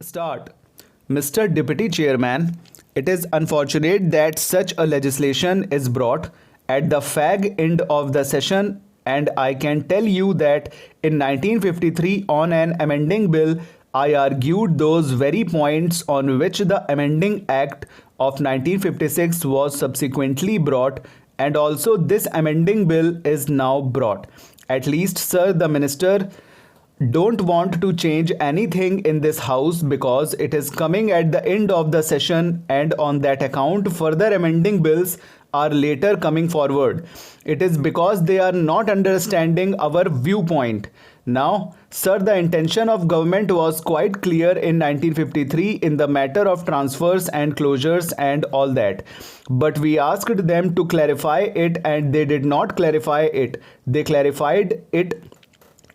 Start. Mr. Deputy Chairman, it is unfortunate that such a legislation is brought at the fag end of the session, and I can tell you that in 1953 on an amending bill, I argued those very points on which the Amending Act of 1956 was subsequently brought, and also this amending bill is now brought. At least, sir, the minister don't want to change anything in this house because it is coming at the end of the session, and on that account further amending bills are later coming forward. It is because they are not understanding our viewpoint. Now, sir, the intention of government was quite clear in 1953 in the matter of transfers and closures and all that. But we asked them to clarify it and they did not clarify it. They clarified it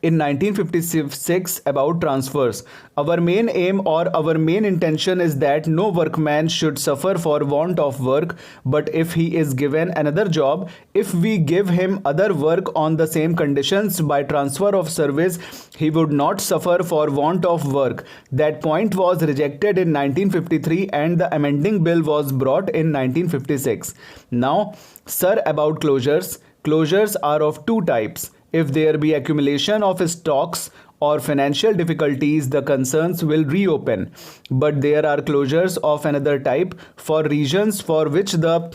in 1956 about transfers. Our main aim or our main intention is that no workman should suffer for want of work, but if he is given another job, if we give him other work on the same conditions by transfer of service, he would not suffer for want of work. That point was rejected in 1953 and the amending bill was brought in 1956. Now, sir, about closures. Closures are of two types. If there be accumulation of stocks or financial difficulties, the concerns will reopen. But there are closures of another type for reasons for which the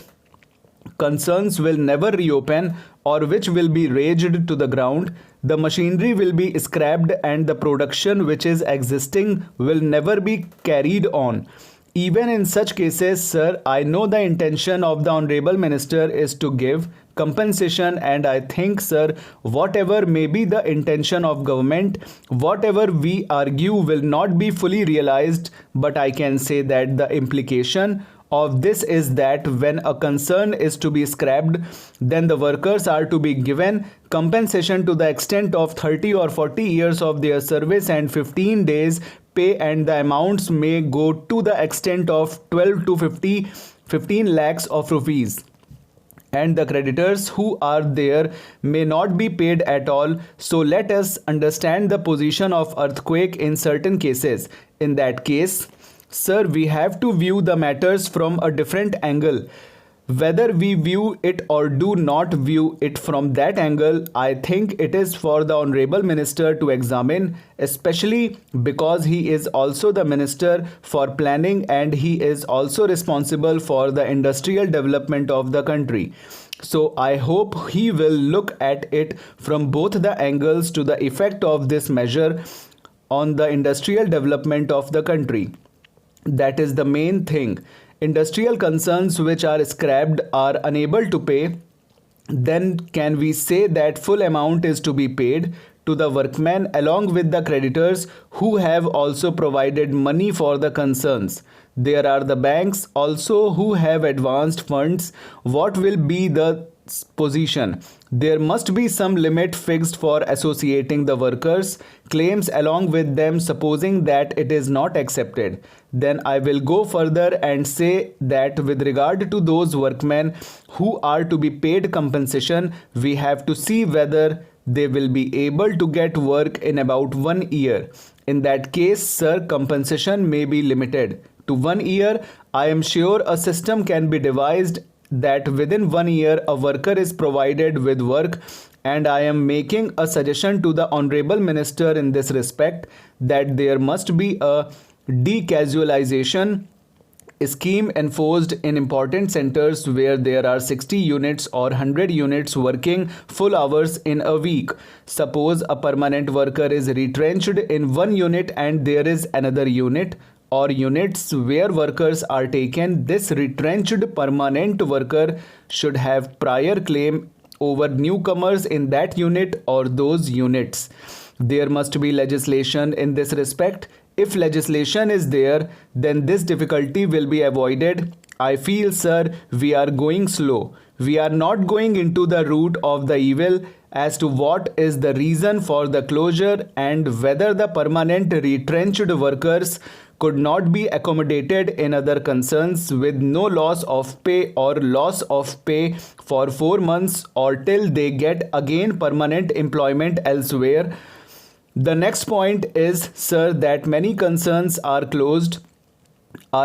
concerns will never reopen or which will be razed to the ground. The machinery will be scrapped and the production which is existing will never be carried on. Even in such cases, sir, I know the intention of the Honorable Minister is to give compensation, and I think, sir, whatever may be the intention of government, whatever we argue will not be fully realized, but I can say that the implication of this is that when a concern is to be scrapped, then the workers are to be given compensation to the extent of 30 or 40 years of their service and 15 days pay, and the amounts may go to the extent of 12 to 15 lakhs of rupees. And the creditors who are there may not be paid at all. So let us understand the position of earthquake in certain cases. In that case, sir, we have to view the matters from a different angle. Whether we view it or do not view it from that angle, I think it is for the Honorable Minister to examine, especially because he is also the Minister for Planning and he is also responsible for the industrial development of the country. So I hope he will look at it from both the angles to the effect of this measure on the industrial development of the country. That is the main thing. Industrial concerns which are scrapped are unable to pay, then can we say that full amount is to be paid to the workmen along with the creditors who have also provided money for the concerns. There are the banks also who have advanced funds. What will be the position? There must be some limit fixed for associating the workers' claims along with them, supposing that it is not accepted. Then I will go further and say that with regard to those workmen who are to be paid compensation, we have to see whether they will be able to get work in about 1 year. In that case, sir, compensation may be limited to 1 year. I am sure a system can be devised that within 1 year a worker is provided with work, and I am making a suggestion to the Honorable Minister in this respect that there must be a decasualization scheme enforced in important centers where there are 60 units or 100 units working full hours in a week. Suppose a permanent worker is retrenched in one unit and there is another unit or units where workers are taken. This retrenched permanent worker should have prior claim over newcomers in that unit or those units. There must be legislation in this respect. If legislation is there, then this difficulty will be avoided. I feel, sir, we are going slow. We are not going into the root of the evil. as to what is the reason for the closure and whether the permanent retrenched workers could not be accommodated in other concerns with no loss of pay or loss of pay for 4 months or till they get again permanent employment elsewhere. The next point is, sir, that many concerns are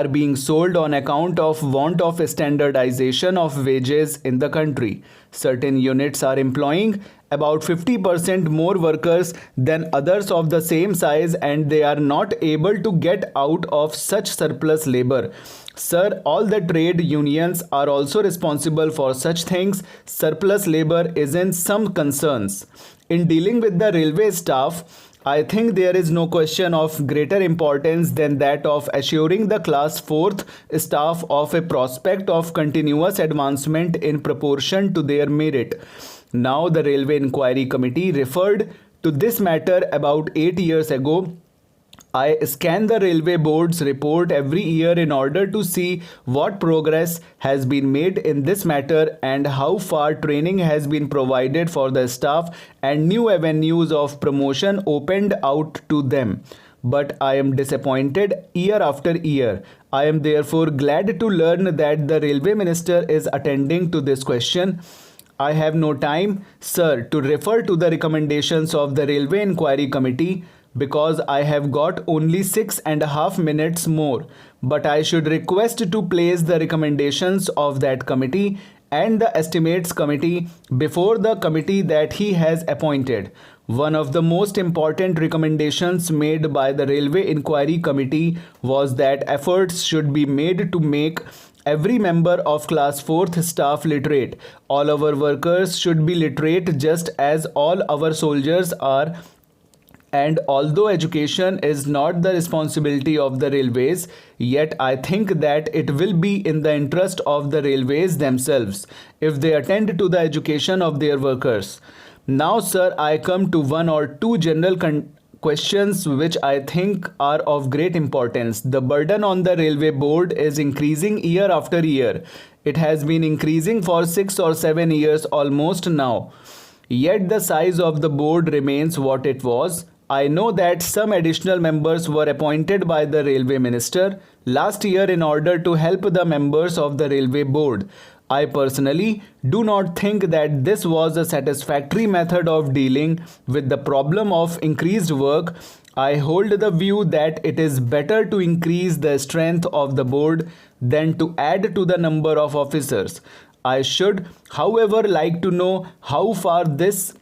being sold on account of want of standardization of wages in the country. Certain units are employing about 50% more workers than others of the same size, and they are not able to get out of such surplus labor. Sir, all the trade unions are also responsible for such things. Surplus labor is in some concerns. In dealing with the railway staff, I think there is no question of greater importance than that of assuring the class 4th staff of a prospect of continuous advancement in proportion to their merit. Now, the Railway Inquiry Committee referred to this matter about 8 years ago. I scan the Railway Board's report every year in order to see what progress has been made in this matter and how far training has been provided for the staff and new avenues of promotion opened out to them. But I am disappointed year after year. I am therefore glad to learn that the Railway Minister is attending to this question. I have no time, sir, to refer to the recommendations of the Railway Inquiry Committee, because I have got only 6.5 minutes more, but I should request to place the recommendations of that committee and the estimates committee before the committee that he has appointed. One of the most important recommendations made by the Railway Inquiry Committee was that efforts should be made to make every member of class 4th staff literate. All our workers should be literate just as all our soldiers are. And although education is not the responsibility of the railways, yet I think that it will be in the interest of the railways themselves if they attend to the education of their workers. Now, sir, I come to one or two general questions which I think are of great importance. The burden on the Railway Board is increasing year after year. It has been increasing for 6 or 7 years almost now. Yet the size of the board remains what it was. I know that some additional members were appointed by the Railway Minister last year in order to help the members of the Railway Board. I personally do not think that this was a satisfactory method of dealing with the problem of increased work. I hold the view that it is better to increase the strength of the board than to add to the number of officers. I should, however, like to know how far this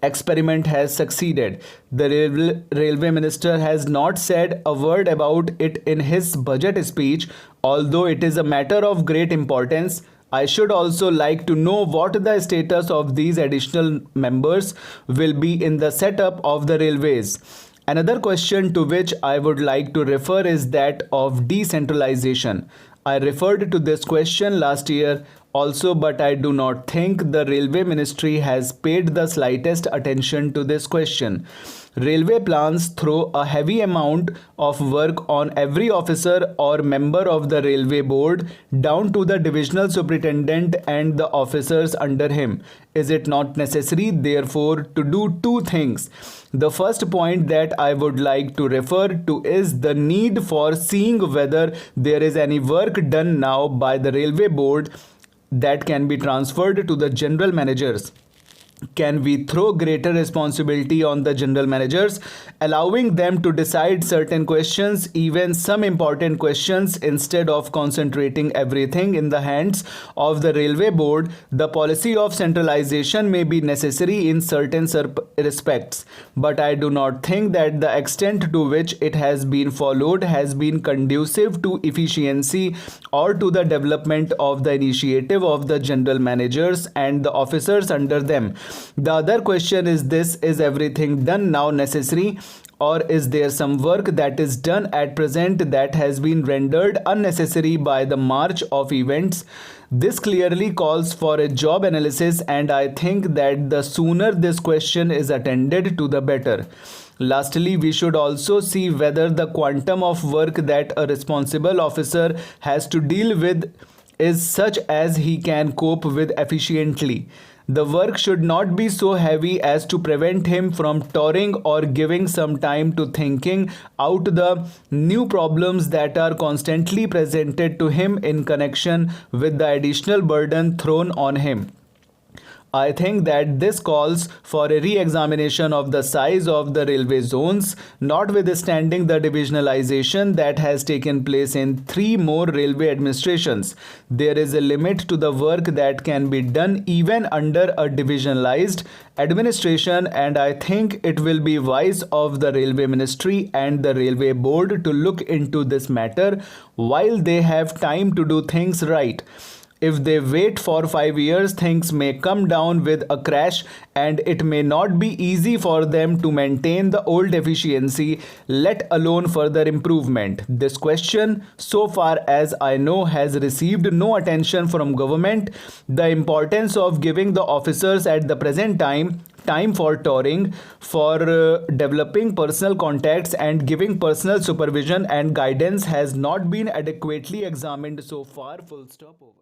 experiment has succeeded. The railway minister has not said a word about it in his budget speech, although it is a matter of great importance. I should also like to know what the status of these additional members will be in the setup of the railways. Another question to which I would like to refer is that of decentralization. I referred to this question last year also, but I do not think the Railway Ministry has paid the slightest attention to this question. Railway plans throw a heavy amount of work on every officer or member of the Railway Board down to the divisional superintendent and the officers under him. Is it not necessary, therefore, to do two things? The first point that I would like to refer to is the need for seeing whether there is any work done now by the Railway Board that can be transferred to the general managers. Can we throw greater responsibility on the general managers, allowing them to decide certain questions, even some important questions, instead of concentrating everything in the hands of the Railway Board? The policy of centralization may be necessary in certain respects, but I do not think that the extent to which it has been followed has been conducive to efficiency or to the development of the initiative of the general managers and the officers under them. The other question is this: is everything done now necessary, or is there some work that is done at present that has been rendered unnecessary by the march of events? This clearly calls for a job analysis, and I think that the sooner this question is attended to, the better. Lastly, we should also see whether the quantum of work that a responsible officer has to deal with is such as he can cope with efficiently. The work should not be so heavy as to prevent him from touring or giving some time to thinking out the new problems that are constantly presented to him in connection with the additional burden thrown on him. I think that this calls for a re-examination of the size of the railway zones, notwithstanding the divisionalization that has taken place in three more railway administrations. There is a limit to the work that can be done even under a divisionalized administration, and I think it will be wise of the Railway Ministry and the Railway Board to look into this matter while they have time to do things right. If they wait for 5 years, things may come down with a crash, and it may not be easy for them to maintain the old efficiency, let alone further improvement. This question, so far as I know, has received no attention from government. The importance of giving the officers at the present time for touring, for developing personal contacts and giving personal supervision and guidance has not been adequately examined so far. Full stop. Over.